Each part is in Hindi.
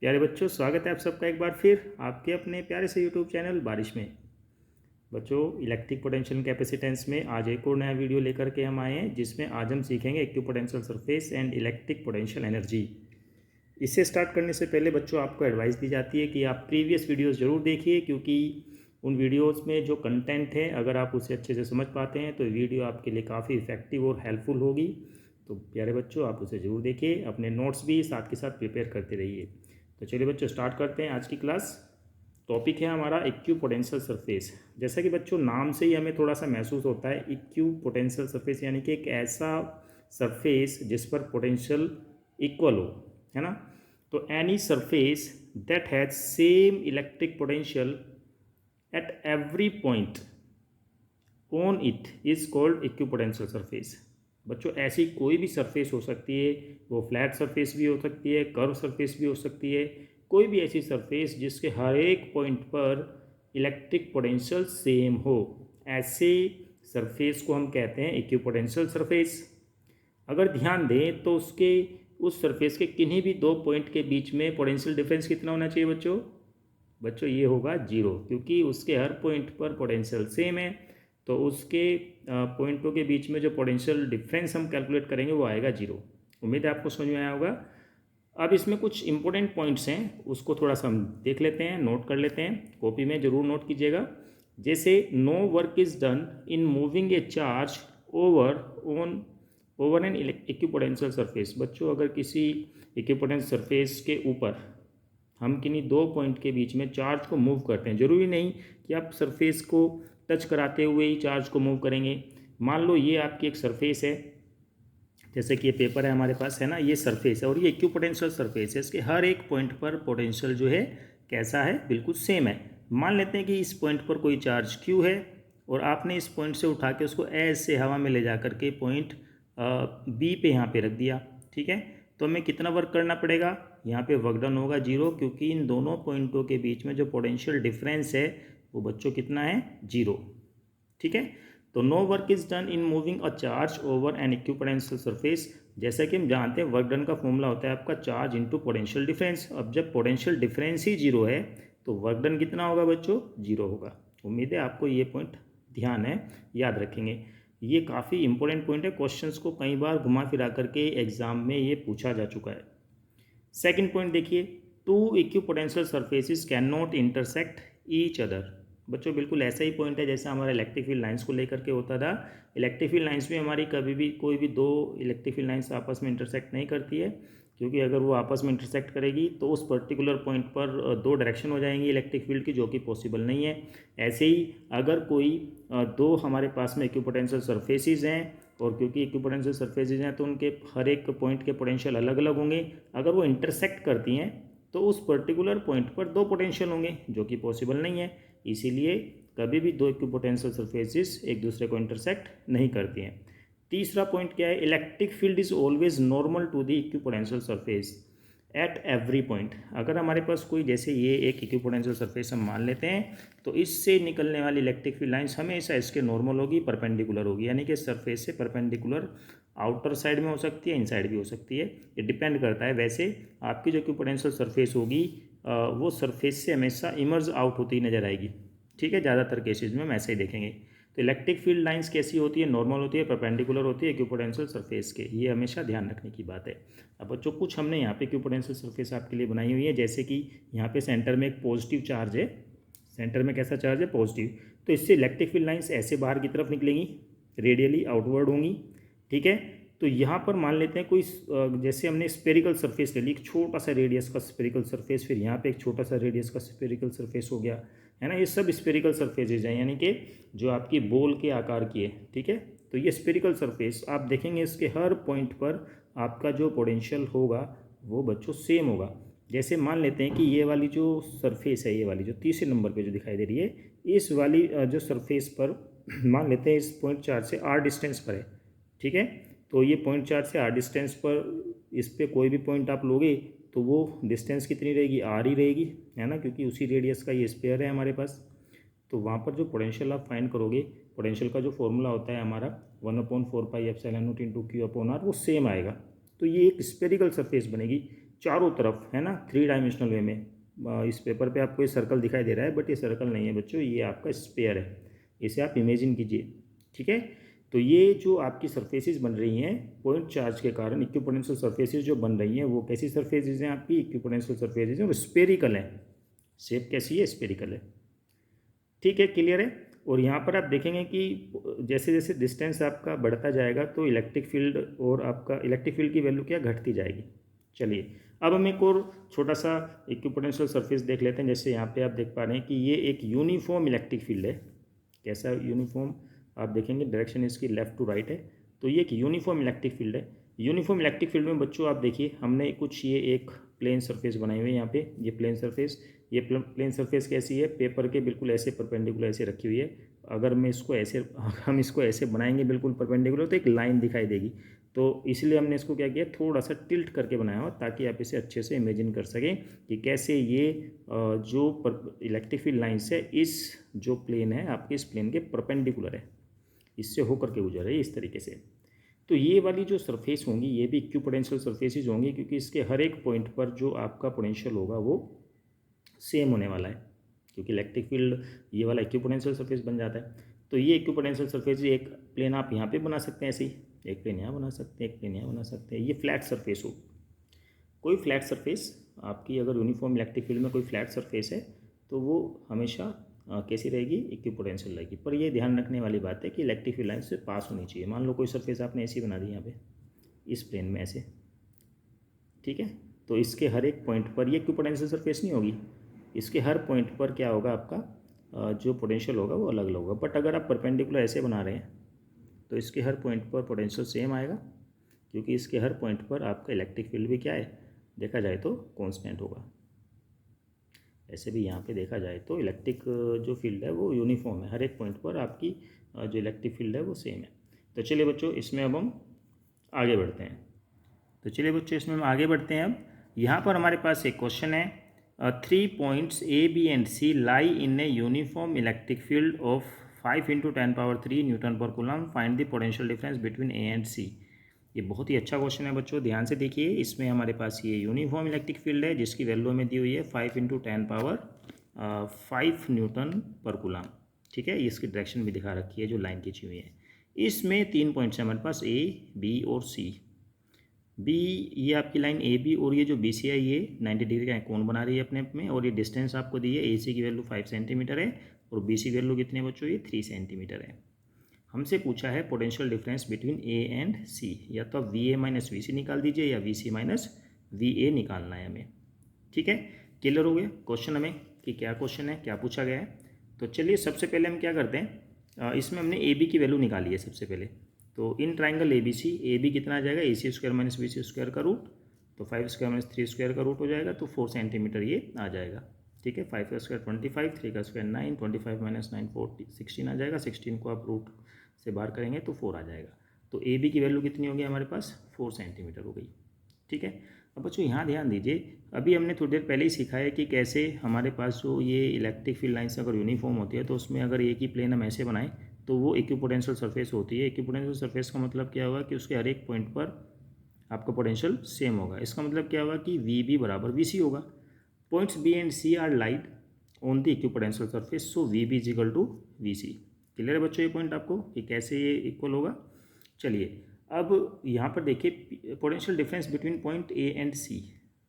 प्यारे बच्चों, स्वागत है आप सबका एक बार फिर आपके अपने प्यारे से यूट्यूब चैनल बारिश में। बच्चों, इलेक्ट्रिक पोटेंशियल कैपेसिटेंस में आज एक और नया वीडियो लेकर के हम आए हैं, जिसमें आज हम सीखेंगे equipotential surface and electric potential energy. इससे स्टार्ट करने से पहले बच्चों आपको एडवाइस दी जाती है कि आप प्रीवियस वीडियोज़ ज़रूर देखिए, क्योंकि उन वीडियोज़ में जो कंटेंट है अगर आप उसे अच्छे से समझ पाते हैं तो वीडियो आपके लिए काफ़ी इफेक्टिव और हेल्पफुल होगी। तो प्यारे बच्चों, आप उसे ज़रूर देखिए, अपने नोट्स भी साथ के साथ प्रिपेयर करते रहिए। तो चलिए बच्चों, स्टार्ट करते हैं आज की क्लास। टॉपिक है हमारा इक्विपोटेंशियल सरफेस। जैसा कि बच्चों नाम से ही हमें थोड़ा सा महसूस होता है, इक्विपोटेंशियल सरफेस यानी कि एक ऐसा सरफेस जिस पर पोटेंशियल इक्वल हो, है ना। तो any surface that has same electric potential eight every point on it is called equipotential surface. बच्चों, ऐसी कोई भी सरफेस हो सकती है, वो फ्लैट सरफेस भी हो सकती है, कर्व सरफेस भी हो सकती है, कोई भी ऐसी सरफेस जिसके हर एक पॉइंट पर इलेक्ट्रिक पोटेंशियल सेम हो, ऐसे सरफेस को हम कहते हैं इक्विपोटेंशियल सरफेस। अगर ध्यान दें तो उस सरफेस के किन्हीं भी दो पॉइंट के बीच में पोटेंशियल डिफरेंस कितना होना चाहिए बच्चों ये होगा 0, क्योंकि उसके हर पॉइंट पर पोटेंशियल सेम है। तो उसके पॉइंटों के बीच में जो पोटेंशियल डिफरेंस हम कैलकुलेट करेंगे वो आएगा 0। उम्मीद है आपको समझ में आया होगा। अब इसमें कुछ इंपॉर्टेंट पॉइंट्स हैं, उसको थोड़ा सा हम देख लेते हैं, नोट कर लेते हैं, कॉपी में ज़रूर नोट कीजिएगा। जैसे no work is done in moving a charge over an equipotential surface. बच्चों, अगर किसी इक्विपोटेंशियल सरफेस के ऊपर हम किन्हीं दो पॉइंट के बीच में चार्ज को मूव करते हैं, ज़रूरी नहीं कि आप सरफेस को टच कराते हुए ही चार्ज को मूव करेंगे। मान लो ये आपकी एक सरफेस है, जैसे कि ये पेपर है हमारे पास, है ना, ये सरफेस है और ये इक्विपोटेंशियल सरफेस है। इसके हर एक पॉइंट पर पोटेंशियल जो है कैसा है, बिल्कुल सेम है। मान लेते हैं कि इस पॉइंट पर कोई चार्ज Q है और आपने इस पॉइंट से उठा के उसको ऐसे हवा में ले जा करके पॉइंट B पे यहाँ पे रख दिया, ठीक है। तो हमें कितना वर्क करना पड़ेगा, यहाँ पे वर्क डन होगा 0, क्योंकि इन दोनों पॉइंटों के बीच में जो पोटेंशियल डिफरेंस है वो बच्चों कितना है, 0, ठीक है। तो no work is done in moving a charge over an equipotential surface. जैसा कि हम जानते हैं वर्क डन का फॉर्मूला होता है आपका चार्ज इनटू पोटेंशियल डिफरेंस। अब जब पोटेंशियल डिफरेंस ही 0 है तो वर्क डन कितना होगा बच्चों, 0 होगा। उम्मीद है आपको ये पॉइंट ध्यान है, याद रखेंगे। ये काफ़ी इंपॉर्टेंट पॉइंट है, क्वेश्चंस को कई बार घुमा फिरा करके एग्जाम में ये पूछा जा चुका है। सेकेंड पॉइंट देखिए, two equipotential surfaces can not intersect each other. बच्चों, बिल्कुल ऐसा ही पॉइंट है जैसा हमारा इलेक्ट्रिक फील्ड लाइंस को लेकर के होता था। इलेक्ट्रिक फील्ड लाइंस में हमारी कभी भी कोई भी दो इलेक्ट्रिक फील्ड लाइंस आपस में इंटरसेक्ट नहीं करती है, क्योंकि अगर वो आपस में इंटरसेक्ट करेगी तो उस पर्टिकुलर पॉइंट पर दो डायरेक्शन हो जाएंगी इलेक्ट्रिक फील्ड की, जो कि पॉसिबल नहीं है। ऐसे ही अगर कोई दो हमारे पास में इक्विपोटेंशियल सरफेसेस हैं, और क्योंकि इक्विपोटेंशियल सरफेसेस हैं तो उनके हर एक पॉइंट के पोटेंशियल अलग अलग होंगे। अगर वो इंटरसेक्ट करती हैं तो उस पर्टिकुलर पॉइंट पर दो पोटेंशियल होंगे, जो कि पॉसिबल नहीं है। इसीलिए कभी भी दो इक्विपोटेंशियल सरफेसेस एक दूसरे को इंटरसेक्ट नहीं करती हैं। तीसरा पॉइंट क्या है, electric field is always normal to the equipotential surface at every point. अगर हमारे पास कोई, जैसे ये एक इक्विपोटेंशियल सरफेस हम मान लेते हैं, तो इससे निकलने वाली इलेक्ट्रिक फील्ड लाइंस हमेशा इसके नॉर्मल होगी, परपेंडिकुलर होगी, यानी कि सरफेस से परपेंडिकुलर आउटर साइड में हो सकती है, इनसाइड भी हो सकती है। ये डिपेंड करता है। वैसे आपकी जो इक्विपोटेंशियल सरफेस होगी वो सरफेस से हमेशा इमर्ज आउट होती नजर आएगी, ठीक है। ज़्यादातर केसेज में हम ऐसे ही देखेंगे। तो इलेक्ट्रिक फील्ड लाइंस कैसी होती है, नॉर्मल होती है, परपेंडिकुलर होती है इक्विपोटेंशियल सरफेस के, ये हमेशा ध्यान रखने की बात है। अब बच्चों, कुछ हमने यहाँ पे इक्विपोटेंशियल सरफेस आपके लिए बनाई हुई है, जैसे कि यहाँ पे सेंटर में एक पॉजिटिव चार्ज है, सेंटर में कैसा चार्ज है, पॉजिटिव। तो इससे इलेक्ट्रिक फील्ड लाइंस ऐसे बाहर की तरफ निकलेंगी, रेडियली आउटवर्ड होंगी, ठीक है। तो यहाँ पर मान लेते हैं कोई, जैसे हमने स्पेरिकल सरफेस ले ली, एक छोटा सा रेडियस का स्पेरिकल सरफेस, फिर यहाँ पे एक छोटा सा रेडियस का स्पेरिकल सरफेस हो गया, है ना। ये सब स्पेरिकल सरफेसेज हैं, यानी कि जो आपकी बॉल के आकार की है, ठीक है। तो ये स्पेरिकल सरफेस आप देखेंगे, इसके हर पॉइंट पर आपका जो पोटेंशियल होगा वो बच्चों सेम होगा। जैसे मान लेते हैं कि ये वाली जो सरफेस है, ये वाली जो तीसरे नंबर पे जो दिखाई दे रही है, इस वाली जो सरफेस पर मान लेते हैं इस पॉइंट चार्ज से r डिस्टेंस पर है, ठीक है। तो ये पॉइंट चार्ज से r डिस्टेंस पर इस पर कोई भी पॉइंट आप लोगे तो वो डिस्टेंस कितनी रहेगी, r ही रहेगी, है ना, क्योंकि उसी रेडियस का ये स्पेयर है हमारे पास। तो वहाँ पर जो पोटेंशियल आप फाइंड करोगे, पोटेंशियल का जो फॉर्मूला होता है हमारा 1/4 pi epsilon not into Q upon R, वो सेम आएगा। तो ये एक स्पेरिकल सरफेस बनेगी। चारों तरफ, है ना, 3 डायमेंशनल वे में। इस पेपर पे आपको ये सर्कल दिखाई दे रहा है, बट ये सर्कल नहीं है बच्चों, ये आपका स्फीयर है। इसे आप इमेजिन कीजिए, ठीक है। तो ये जो आपकी सरफेसेस बन रही हैं पॉइंट चार्ज के कारण, इक्विपोटेंशियल सरफेसेस जो बन रही हैं वो कैसी सरफेसेस हैं आपकी, इक्विपोटेंशियल सरफेसेस हैं, वो स्पेरिकल है। शेप कैसी है, स्पेरिकल है, ठीक है, क्लियर है। और यहाँ पर आप देखेंगे कि जैसे जैसे डिस्टेंस आपका बढ़ता जाएगा तो इलेक्ट्रिक फील्ड और आपका इलेक्ट्रिक फील्ड की वैल्यू क्या घटती जाएगी। चलिए अब हम एक और छोटा सा इक्विपोटेंशियल सरफेस देख लेते हैं। जैसे यहाँ पे आप देख पा रहे हैं कि ये एक यूनिफॉर्म इलेक्ट्रिक फील्ड है। कैसा यूनिफॉर्म, आप देखेंगे डायरेक्शन इसकी लेफ्ट टू राइट है, तो ये एक यूनिफॉर्म इलेक्ट्रिक फील्ड है। यूनिफॉर्म इलेक्ट्रिक फील्ड में बच्चों आप देखिए हमने कुछ ये एक प्लेन सरफेस बनाई हुई है यहाँ पे, ये प्लेन सरफेस, ये प्लेन सरफेस कैसी है, पेपर के बिल्कुल ऐसे परपेंडिकुलर ऐसे रखी हुई है। अगर मैं इसको ऐसे हम इसको ऐसे बनाएंगे बिल्कुल परपेंडिकुलर तो एक लाइन दिखाई देगी, तो इसलिए हमने इसको क्या किया, थोड़ा सा टिल्ट करके बनाया हो ताकि आप इसे अच्छे से इमेजिन कर सकें कि कैसे ये जो इलेक्ट्रिक फील्ड लाइन से इस जो प्लेन है आपके इस प्लेन के परपेंडिकुलर है, इससे होकर के गुजर रही है इस तरीके से। तो ये वाली जो सरफेस होंगी ये भी इक्विपोटेंशियल सरफेसेज होंगी, क्योंकि इसके हर एक पॉइंट पर जो आपका पोटेंशियल होगा वो सेम होने वाला है, क्योंकि इलेक्ट्रिक फील्ड ये वाला इक्विपोटेंशियल सरफेस बन जाता है। तो ये इक्विपोटेंशियल सरफेस एक प्लेन आप यहाँ पे बना सकते हैं, ऐसे ही एक प्लेन यहाँ बना सकते हैं, एक प्लेन यहाँ बना सकते हैं। ये फ्लैट सरफेस हो, कोई फ्लैट सरफेस आपकी अगर यूनिफॉर्म इलेक्ट्रिक फील्ड में कोई फ्लैट सरफेस है तो वो हमेशा कैसी रहेगी, इक्विपोटेंशियल रहेगी। पर ये ध्यान रखने वाली बात है कि इलेक्ट्रिक फील्ड लाइन से पास होनी चाहिए। मान लो कोई सरफेस आपने ऐसी बना दी यहाँ पे इस प्लेन में ऐसे, ठीक है, तो इसके हर एक पॉइंट पर ये इक्विपोटेंशियल सरफेस नहीं होगी, इसके हर पॉइंट पर क्या होगा आपका जो पोटेंशियल होगा वो अलग अलग होगा। बट अगर आप परपेंडिकुलर ऐसे बना रहे हैं तो इसके हर पॉइंट पर पोटेंशियल सेम आएगा, क्योंकि इसके हर पॉइंट पर आपका इलेक्ट्रिक फील्ड भी क्या है, देखा जाए तो कांस्टेंट होगा। ऐसे भी यहाँ पे देखा जाए तो इलेक्ट्रिक जो फील्ड है वो यूनिफॉर्म है, हर एक पॉइंट पर आपकी जो इलेक्ट्रिक फील्ड है वो सेम है। तो चलिए बच्चों इसमें अब हम आगे बढ़ते हैं। तो चलिए बच्चों इसमें हम आगे बढ़ते हैं। अब यहाँ पर हमारे पास एक क्वेश्चन है, 3 points A B and C lie in a uniform electric field of 5 × 10⁻³ newton per coulomb, find the potential difference between A and C. ये बहुत ही अच्छा क्वेश्चन है बच्चों, ध्यान से देखिए। इसमें हमारे पास ये यूनिफॉर्म इलेक्ट्रिक फील्ड है जिसकी वैल्यू हमें दी हुई है 5 × 10⁻5 न्यूटन पर कूलम, ठीक है। इसकी डायरेक्शन भी दिखा रखी है जो लाइन खींची हुई है। इसमें 3 पॉइंट्स हैं हमारे पास, ए बी और सी। बी ये आपकी लाइन ए बी और ये जो बी सी है ये 90 डिग्री का कोण बना रही है अपने आप में, और ये डिस्टेंस आपको दी है, ए सी की वैल्यू 5 सेंटीमीटर है और बी सी की वैल्यू कितनी है बच्चों, ये 3 सेंटीमीटर है। हमसे पूछा है potential difference between A and C, या तो आप V A minus V C निकाल दीजिए या V C minus V A निकालना है हमें, ठीक है। क्लियर हो गया क्वेश्चन हमें कि क्या क्वेश्चन है, क्या पूछा गया है। तो चलिए सबसे पहले हम क्या करते हैं, इसमें हमने ए बी की वैल्यू निकाली है सबसे पहले। तो in triangle A B C, A B कितना आ जाएगा, A C square minus B C square का रूट, तो 5 स्क्वायर माइनस 3 स्क्वायर का रूट हो जाएगा, तो 4 सेंटीमीटर ये आ जाएगा, ठीक है। 5 का स्क्वायर 25, 3 का स्क्वायर 9, 25 माइनस 9 16 आ जाएगा। 16 को आप रूट से बाहर करेंगे तो 4 आ जाएगा। तो ए बी की वैल्यू कितनी होगी हमारे पास, 4 सेंटीमीटर हो गई, ठीक है। अब बच्चों यहाँ ध्यान दीजिए, अभी हमने थोड़ी देर पहले ही सीखा है कि कैसे हमारे पास जो ये इलेक्ट्रिक फील्ड लाइन्स अगर यूनिफॉर्म होती है तो उसमें अगर एक ही प्लेन हम ऐसे बनाएं तो वो इक्विपोटेंशियल सरफेस होती है। इक्विपोटेंशियल सरफेस का मतलब क्या होगा कि उसके हर एक पॉइंट पर आपका पोटेंशियल सेम होगा। इसका मतलब क्या होगा कि वी बी बराबर वी सी होगा। Points B and C are lied on the equipotential surface, so V B is equal to V C. Clear है बच्चों ये पॉइंट आपको कि कैसे ये इक्वल होगा। चलिए अब यहाँ पर देखिए potential difference between point A and C,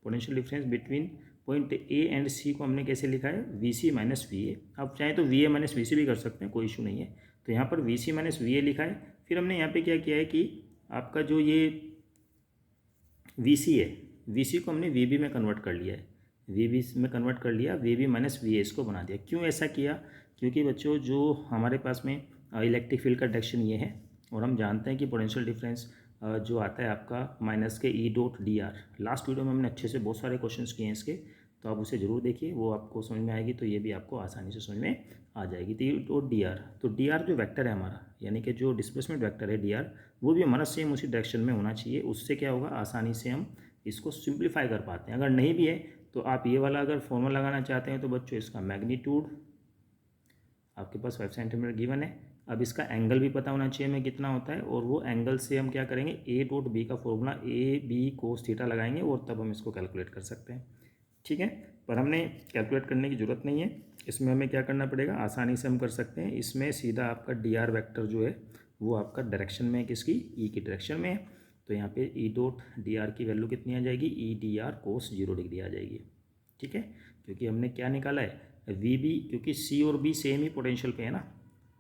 potential difference between point A and C को हमने कैसे लिखा है, V C minus V A. आप चाहें तो V A minus V C भी कर सकते हैं, कोई इशू नहीं है। तो यहाँ पर V C minus V A लिखा है। फिर हमने यहाँ पे क्या किया है कि आपका जो ये वी सी है, वी सी को हमने वी बी में कन्वर्ट कर लिया है, वी बी में कन्वर्ट कर लिया, V B minus V A इसको बना दिया। क्यों ऐसा किया, क्योंकि बच्चों जो हमारे पास में इलेक्ट्रिक फील्ड का डायरेक्शन ये है और हम जानते हैं कि पोटेंशियल डिफरेंस जो आता है आपका माइनस के ई dot D are. Last video में हमने अच्छे से बहुत सारे क्वेश्चंस किए हैं इसके, तो आप उसे ज़रूर देखिए, वो आपको समझ में आएगी, तो ये भी आपको आसानी से समझ में आ जाएगी। तो ई डॉट डी आर, तो डी आर जो वेक्टर है हमारा, यानी कि जो डिस्प्लेसमेंट वेक्टर है डी आर, वो भी हमारा सेम उसी डायरेक्शन में होना चाहिए। उससे क्या होगा, आसानी से हम इसको सिंप्लीफाई कर पाते हैं। अगर नहीं भी है तो आप ये वाला अगर फॉर्मूला लगाना चाहते हैं तो बच्चों इसका मैग्नीट्यूड आपके पास 5 सेंटीमीटर गिवन है, अब इसका एंगल भी पता होना चाहिए हमें कितना होता है, और वो एंगल से हम क्या करेंगे, ए डॉट बी का formula A B cos theta लगाएंगे और तब हम इसको कैलकुलेट कर सकते हैं। ठीक है, पर हमने कैलकुलेट करने की ज़रूरत नहीं है, इसमें हमें क्या करना पड़ेगा, आसानी से हम कर सकते हैं। इसमें सीधा आपका डी आर वैक्टर जो है वो आपका डायरेक्शन में है, किसकी, ई की डायरेक्शन में है। तो यहाँ पे ई डॉट डी आर की वैल्यू कितनी आ जाएगी, ई डी आर कोस 0 डिग्री आ जाएगी। ठीक है, क्योंकि हमने क्या निकाला है, वी बी, क्योंकि सी और बी सेम ही पोटेंशियल पे है ना,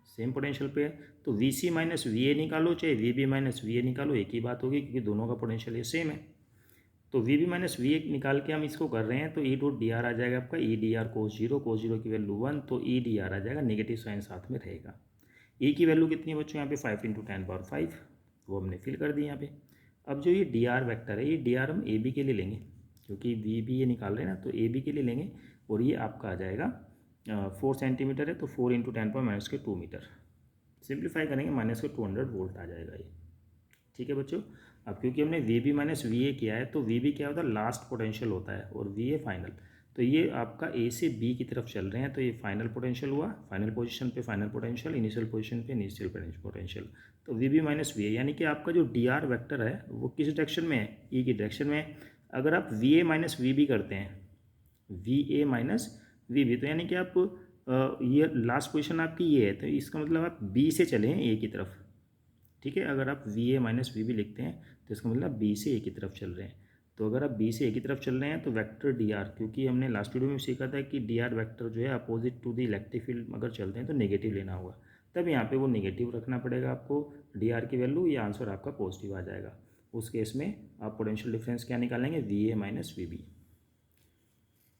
सेम पोटेंशियल पे है, तो V C minus V A निकालो चाहे V B minus V A निकालो, एक ही बात होगी, क्योंकि दोनों का पोटेंशियल ये सेम है। तो V B minus V A निकाल के हम इसको कर रहे हैं, तो ई डॉट डी आर आ जाएगा आपका ई डी आर कोस 0 की वैल्यू 1, तो ई डी आर आ जाएगा, नेगेटिव साइन साथ में रहेगा। ई की वैल्यू कितनी है बच्चों, यहाँ पे 5 × 10⁵, वो हमने फिल कर दी यहाँ पे। अब जो ये डी आर वैक्टर है, ये डी आर हम ए बी के लिए लेंगे, क्योंकि वी बी ये निकाल रहे हैं ना, तो ए बी के लिए लेंगे, और ये आपका आ जाएगा 4 सेंटीमीटर है, तो 4 × 10⁻²मीटर मीटर, सिंप्लीफाई करेंगे -200 वोल्ट आ जाएगा ये। ठीक है बच्चों, अब क्योंकि हमने V B minus V A किया है, तो वी बी क्या होता है, लास्ट पोटेंशियल होता है, और वी ए फाइनल। तो ये आपका ए से बी की तरफ चल रहे हैं, तो ये फाइनल पोटेंशियल हुआ, फाइनल पोजीशन पे फाइनल पोटेंशियल, इनिशियल पोजीशन पे इनिशियल पोटेंशियल। तो V B minus V A, यानी कि आपका जो डी आर वैक्टर है वो किस डायरेक्शन में है, ई की डायरेक्शन में है। अगर आप V A minus V B करते हैं, V A minus V B, तो यानी कि आप ये लास्ट पोजीशन आपकी ये है, तो इसका मतलब आप बी से चले हैं ए की तरफ। ठीक है, अगर आप V A minus V B लिखते हैं तो इसका मतलब बी से ए की तरफ चल रहे हैं। तो अगर आप बी से ए की तरफ चल रहे हैं तो वेक्टर डी आर, क्योंकि हमने लास्ट वीडियो में सीखा था कि डी आर वैक्टर जो है opposite to the electric field अगर चलते हैं तो नेगेटिव लेना होगा, तब यहाँ पे वो नेगेटिव रखना पड़ेगा आपको डी आर की वैल्यू, या आंसर आपका पॉजिटिव आ जाएगा। उस केस में आप पोटेंशियल डिफरेंस क्या निकालेंगे, V A minus V B.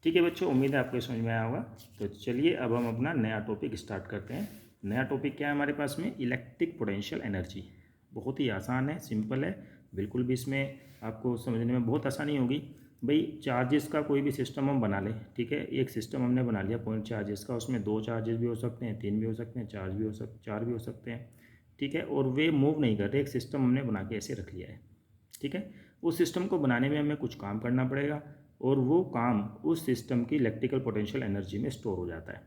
ठीक है बच्चों, उम्मीद है आपको समझ में आया होगा। तो चलिए अब हम अपना नया टॉपिक स्टार्ट करते हैं। नया टॉपिक क्या है हमारे पास में, इलेक्ट्रिक पोटेंशियल एनर्जी। बहुत ही आसान है, सिंपल है, बिल्कुल भी इसमें आपको समझने में बहुत आसानी होगी। भाई चार्जेस का कोई भी सिस्टम हम बना लें, ठीक है, एक सिस्टम हमने बना लिया पॉइंट चार्जेस का, उसमें 2 चार्जेस भी हो सकते हैं, 3 भी हो सकते हैं, 4 भी हो सकते हैं। ठीक है, और वे मूव नहीं करते, एक सिस्टम हमने बना के ऐसे रख लिया है। ठीक है, उस सिस्टम को बनाने में हमें कुछ काम करना पड़ेगा, और वो काम उस सिस्टम की इलेक्ट्रिकल पोटेंशियल एनर्जी में स्टोर हो जाता है।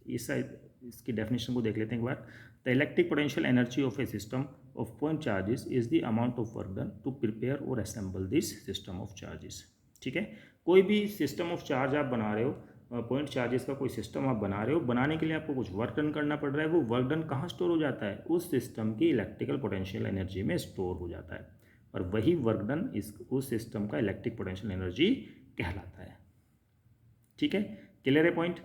इसकी डेफिनेशन को देख लेते हैं एक बार। The electric potential energy of a system of point charges is the amount of work done to prepare और assemble this system of charges. ठीक है, कोई भी सिस्टम ऑफ चार्ज आप बना रहे हो, पॉइंट चार्जेस का कोई सिस्टम आप बना रहे हो, बनाने के लिए आपको कुछ वर्क डन करना पड़ रहा है। वो वर्क डन कहाँ स्टोर हो जाता है, उस सिस्टम की इलेक्ट्रिकल पोटेंशियल एनर्जी में स्टोर हो जाता है, और वही वर्क डन उस सिस्टम का इलेक्ट्रिक पोटेंशियल एनर्जी कहलाता है। ठीक है, क्लियर है पॉइंट,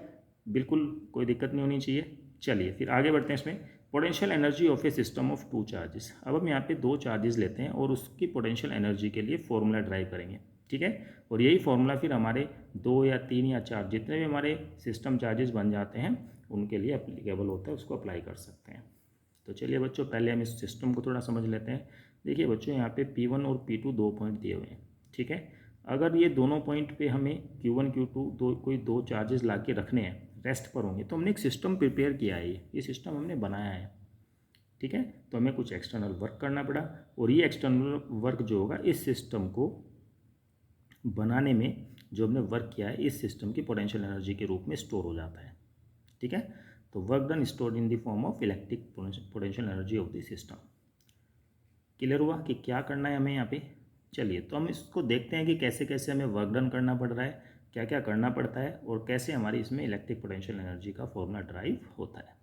बिल्कुल कोई दिक्कत नहीं होनी चाहिए। चलिए फिर आगे बढ़ते हैं इसमें। Potential energy of a system of 2 charges. अब हम यहाँ पे 2 चार्जेस लेते हैं और उसकी पोटेंशियल एनर्जी के लिए फॉर्मूला ड्राइव करेंगे। ठीक है, और यही फॉर्मूला फिर हमारे 2 या 3 या 4 जितने भी हमारे सिस्टम चार्जेस बन जाते हैं उनके लिए एप्लीकेबल होता है, उसको अप्लाई कर सकते हैं। तो चलिए बच्चों, पहले हम इस सिस्टम को थोड़ा समझ लेते हैं। देखिए बच्चों, यहाँ पे P1 और P2 2 पॉइंट दिए हुए हैं। ठीक है, अगर ये दोनों पॉइंट पे हमें Q1 Q2 कोई 2 चार्जेस ला के रखने हैं, रेस्ट पर होंगे, तो हमने एक सिस्टम प्रिपेयर किया है, ये सिस्टम हमने बनाया है। ठीक है, तो हमें कुछ एक्सटर्नल वर्क करना पड़ा, और ये एक्सटर्नल वर्क जो होगा इस सिस्टम को बनाने में जो हमने वर्क किया है इस सिस्टम की पोटेंशियल एनर्जी के रूप में स्टोर हो जाता है। ठीक है, तो work done stored in the form of electric potential energy of the system. Clear हुआ कि क्या करना है हमें यहाँ पे। चलिए तो हम इसको देखते हैं कि कैसे कैसे हमें वर्क डन करना पड़ रहा है, क्या क्या करना पड़ता है, और कैसे हमारी इसमें इलेक्ट्रिक पोटेंशियल एनर्जी का फॉर्मूला ड्राइव होता है।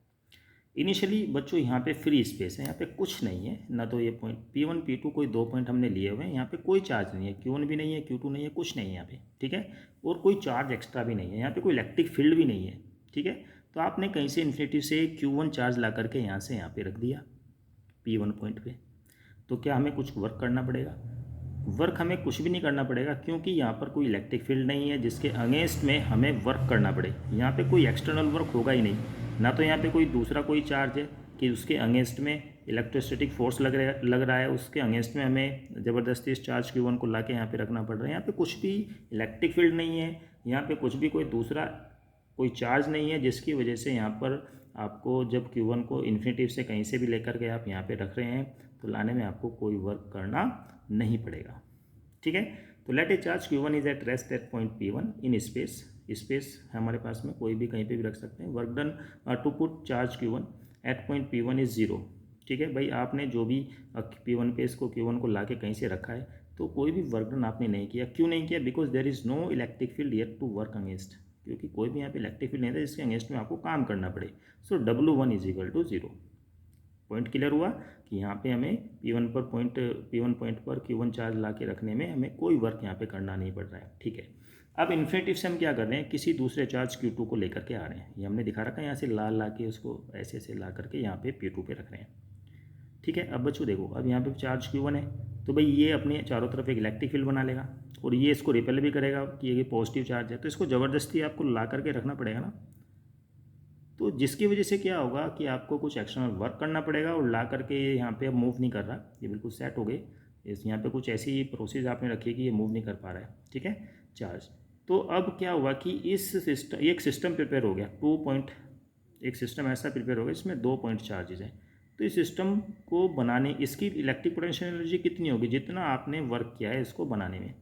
इनिशियली बच्चों यहाँ पे फ्री स्पेस है, यहाँ पे कुछ नहीं है ना, तो ये पॉइंट P1 P2 कोई 2 पॉइंट हमने लिए हुए हैं, यहाँ पे कोई चार्ज नहीं है, Q1 भी नहीं है, Q2 नहीं है, कुछ नहीं है यहाँ पे। ठीक है, और कोई चार्ज एक्स्ट्रा भी नहीं है, यहाँ पे कोई इलेक्ट्रिक फील्ड भी नहीं है। ठीक है, तो आपने कहीं से इन्फिनिटी से Q1 चार्ज ला करके यहाँ से यहाँ पे रख दिया P1 पॉइंट पे, तो क्या हमें कुछ वर्क करना पड़ेगा? वर्क हमें कुछ भी नहीं करना पड़ेगा, क्योंकि यहाँ पर कोई इलेक्ट्रिक फील्ड नहीं है जिसके अगेंस्ट में हमें वर्क करना पड़े। यहाँ पे कोई एक्सटर्नल वर्क होगा ही नहीं, ना तो यहाँ पे कोई दूसरा कोई चार्ज है कि उसके अगेंस्ट में इलेक्ट्रोस्टैटिक फोर्स लग रहा है, उसके अगेंस्ट में हमें ज़बरदस्ती इस चार्ज Q1 को ला के यहाँ पे रखना पड़ रहा है। यहाँ पे कुछ भी इलेक्ट्रिक फील्ड नहीं है, यहाँ पे कुछ भी कोई दूसरा कोई चार्ज नहीं है, जिसकी वजह से यहाँ पर आपको जब Q1 को इन्फिनिटी से कहीं से भी लेकर के आप यहाँ पे रख रहे हैं तो लाने में आपको कोई वर्क करना नहीं पड़ेगा। ठीक है, तो let a charge Q1 is at rest at point P1 in space है हमारे पास में, कोई भी कहीं पे भी रख सकते हैं। Work done to put charge Q1 at point P1 is 0। ठीक है भाई, आपने जो भी P1 पे इसको Q1 को ला के कहीं से रखा है, तो कोई भी वर्क डन आपने नहीं किया। क्यों नहीं किया? Because there is no electric field yet to work against, क्योंकि कोई भी यहाँ पे इलेक्ट्रिक फील्ड नहीं था जिसके अगेंस्ट में आपको काम करना पड़े। So W1 is equal to 0। Point clear हुआ कि यहाँ पे हमें P1 पॉइंट पर Q1 चार्ज ला के रखने में हमें कोई वर्क यहाँ पे करना नहीं पड़ रहा है। ठीक है, अब इन्फिनिटिव से हम क्या कर रहे हैं, किसी दूसरे चार्ज Q2 को लेकर के आ रहे हैं। ये हमने दिखा रखा है, यहाँ से ला के उसको ऐसे ऐसे ला करके यहाँ पे P2 पे रख रहे हैं। ठीक है, अब बच्चों देखो, अब यहाँ पे चार्ज Q1 है, तो भाई ये अपने चारों तरफ एक इलेक्ट्रिक फील्ड बना लेगा और ये इसको रिपेल भी करेगा कि ये पॉजिटिव चार्ज है, तो इसको ज़बरदस्ती आपको ला करके रखना पड़ेगा ना। तो जिसकी वजह से क्या होगा कि आपको कुछ एक्सटर्नल वर्क करना पड़ेगा और ला करके ये यहाँ पे अब मूव नहीं कर रहा, ये बिल्कुल सेट हो गए। इस यहाँ पे कुछ ऐसी प्रोसेस आपने रखी है कि ये मूव नहीं कर पा रहा है। ठीक है, चार्ज। तो अब क्या हुआ कि इस सिस्टम, एक सिस्टम प्रिपेयर हो गया, एक सिस्टम ऐसा प्रिपेयर हो गया जिसमें 2 पॉइंट चार्जेज हैं। तो इस सिस्टम को बनाने, इसकी इलेक्ट्रिक पोटेंशियल एनर्जी कितनी होगी, जितना आपने वर्क किया है इसको बनाने में।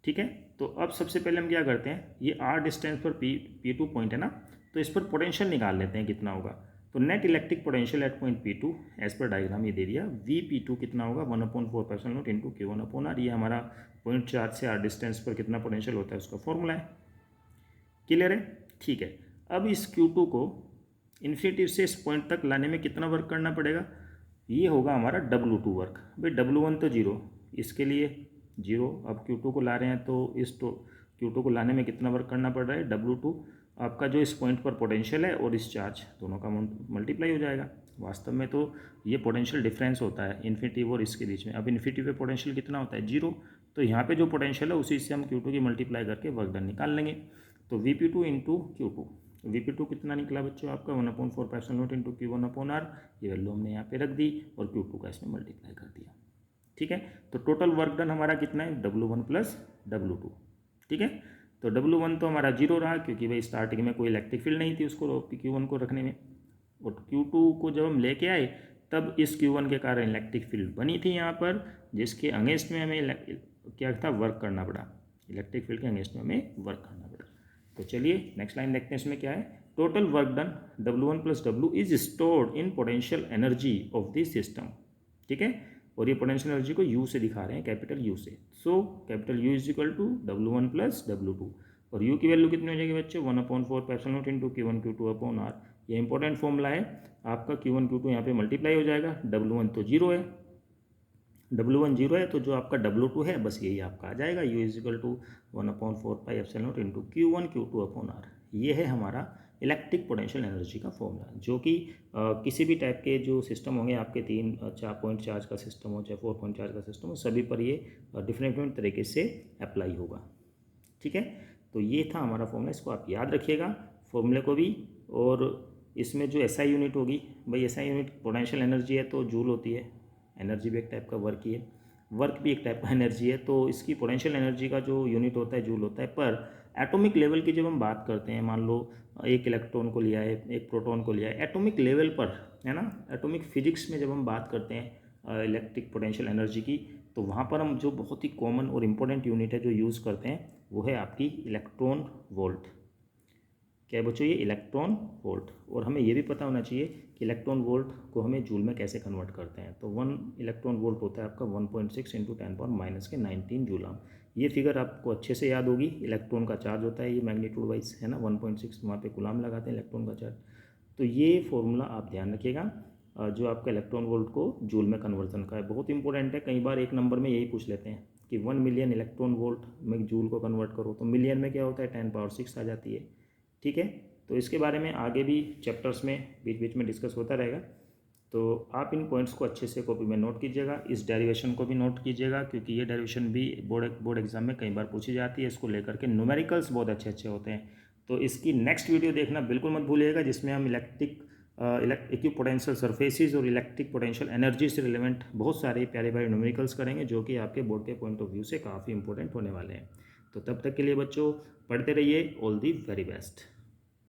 ठीक है, तो अब सबसे पहले हम क्या करते हैं, ये r डिस्टेंस पर P2 पॉइंट है ना, तो इस पर पोटेंशियल निकाल लेते हैं कितना होगा। तो net electric potential at point P2 as per diagram ये दे दिया, Vp2 कितना होगा 1/4 इंटू Q1/R। ये हमारा पॉइंट चार्ज से r डिस्टेंस पर कितना पोटेंशियल होता है उसका फॉर्मूला है। क्लियर है? ठीक है, अब इस Q2 को इन्फिनिटिव से इस पॉइंट तक लाने में कितना वर्क करना पड़ेगा, ये होगा हमारा W2 वर्क। भाई W1 तो 0, इसके लिए 0। अब Q2 को ला रहे हैं तो इस Q2 को लाने में कितना वर्क करना पड़ रहा है, W2 आपका जो इस पॉइंट पर पोटेंशियल है और इस चार्ज दोनों का मल्टीप्लाई हो जाएगा। वास्तव में तो ये पोटेंशियल डिफरेंस होता है इन्फिनिटिव और इसके बीच में। अब इन्फिनिटिव पे पोटेंशियल कितना होता है, 0, तो यहाँ पे जो पोटेंशियल है उसी से हम Q2 की मल्टीप्लाई करके वर्क डन निकाल लेंगे। तो Vp2 इंटू Q2, Vp2 कितना निकला बच्चों आपका 1/4 इंटू Q1/R। ये वैल्यू हमने यहाँ पे रख दी और Q2 का इसमें मल्टीप्लाई कर दिया। ठीक है, तो टोटल वर्क डन हमारा कितना है, W1 प्लस W2। ठीक है, तो W1 तो हमारा 0 रहा क्योंकि भाई स्टार्टिंग में कोई इलेक्ट्रिक फील्ड नहीं थी उसको Q1 को रखने में, और Q2 को जब हम लेके आए तब इस Q1 के कारण इलेक्ट्रिक फील्ड बनी थी यहाँ पर, जिसके अगेंस्ट में हमें क्या था, वर्क करना पड़ा। इलेक्ट्रिक फील्ड के अगेंस्ट में हमें वर्क करना पड़ा। तो चलिए नेक्स्ट लाइन देखते हैं, इसमें क्या है, total work done W1 plus W is stored in potential energy of this system. ठीक है, और ये पोटेंशियल एनर्जी को U से दिखा रहे हैं, कैपिटल U से। So capital U is equal to W1 plus W2, और U की वैल्यू कितनी हो जाएगी बच्चे, 1/4 इंटू Q1 Q2/R। ये इंपॉर्टेंट फॉर्मूला है आपका। Q1 Q2 यहाँ पे मल्टीप्लाई हो जाएगा, W1 तो 0 है, W1 0 है, तो जो आपका W2 है बस यही आपका आ जाएगा, U is equal to 1/4 into Q1 Q2/R। ये है हमारा इलेक्ट्रिक पोटेंशियल एनर्जी का फॉर्मूला, जो कि किसी भी टाइप के जो सिस्टम होंगे आपके 3 पॉइंट चार्ज का सिस्टम हो चाहे 4 पॉइंट चार्ज का सिस्टम हो, सभी पर ये डिफरेंट तरीके से अप्लाई होगा। ठीक है, तो ये था हमारा फॉर्मूला, इसको आप याद रखिएगा फॉर्मूले को भी। और इसमें जो SI यूनिट होगी, भाई SI यूनिट पोटेंशियल एनर्जी है तो जूल होती है, एनर्जी भी एक टाइप का वर्क ही है, वर्क भी एक टाइप का एनर्जी है, तो इसकी पोटेंशियल एनर्जी का जो यूनिट होता है जूल होता है। पर एटॉमिक लेवल की जब हम बात करते हैं, मान लो एक इलेक्ट्रॉन को लिया है, एक प्रोटॉन को लिया है, एटॉमिक लेवल पर है ना, एटॉमिक फिजिक्स में जब हम बात करते हैं इलेक्ट्रिक पोटेंशियल एनर्जी की, तो वहाँ पर हम जो बहुत ही कॉमन और इम्पोर्टेंट यूनिट है जो यूज़ करते हैं वो है आपकी इलेक्ट्रॉन वोल्ट। क्या है बच्चों, ये इलेक्ट्रॉन वोल्ट। और हमें ये भी पता होना चाहिए कि इलेक्ट्रॉन वोल्ट को हमें जूल में कैसे कन्वर्ट करते हैं। तो 1 इलेक्ट्रॉन वोल्ट होता है आपका 1.6 इंटू 10⁻⁻⁻19 जूलाम। ये फिगर आपको अच्छे से याद होगी। इलेक्ट्रॉन का चार्ज होता है ये मैग्नीट्यूड वाइज है ना, 1.6 वहाँ पे गुलाम लगाते हैं इलेक्ट्रॉन का चार्ज। तो ये फॉर्मूला आप ध्यान रखिएगा, जो आपका इलेक्ट्रॉन वोल्ट को जूल में कन्वर्जन का है, बहुत इंपॉर्टेंट है। कई बार एक नंबर में यही पूछ लेते हैं कि 1 मिलियन इलेक्ट्रॉन वोल्ट में जूल को कन्वर्ट करो, तो मिलियन में क्या होता है 10⁻6 आ जाती है। ठीक है, तो इसके बारे में आगे भी चैप्टर्स में बीच बीच में डिस्कस होता रहेगा। तो आप इन पॉइंट्स को अच्छे से कॉपी में नोट कीजिएगा, इस डेरिवेशन को भी नोट कीजिएगा, क्योंकि ये डेरिवेशन भी बोर्ड एग्जाम में कई बार पूछी जाती है। इसको लेकर के न्यूमेरिकल्स बहुत अच्छे अच्छे होते हैं। तो इसकी नेक्स्ट वीडियो देखना बिल्कुल मत भूलिएगा, जिसमें हम इलेक्ट्रिक पोटेंशियल सरफेसेस और इलेक्ट्रिक पोटेंशियल एनर्जी से रिलेवेंट बहुत सारे प्यारे प्यारे न्यूमेरिकल्स करेंगे, जो कि आपके बोर्ड के पॉइंट ऑफ व्यू से काफ़ी इंपॉर्टेंट होने वाले हैं। तो तब तक के लिए बच्चों पढ़ते रहिए। All the very best.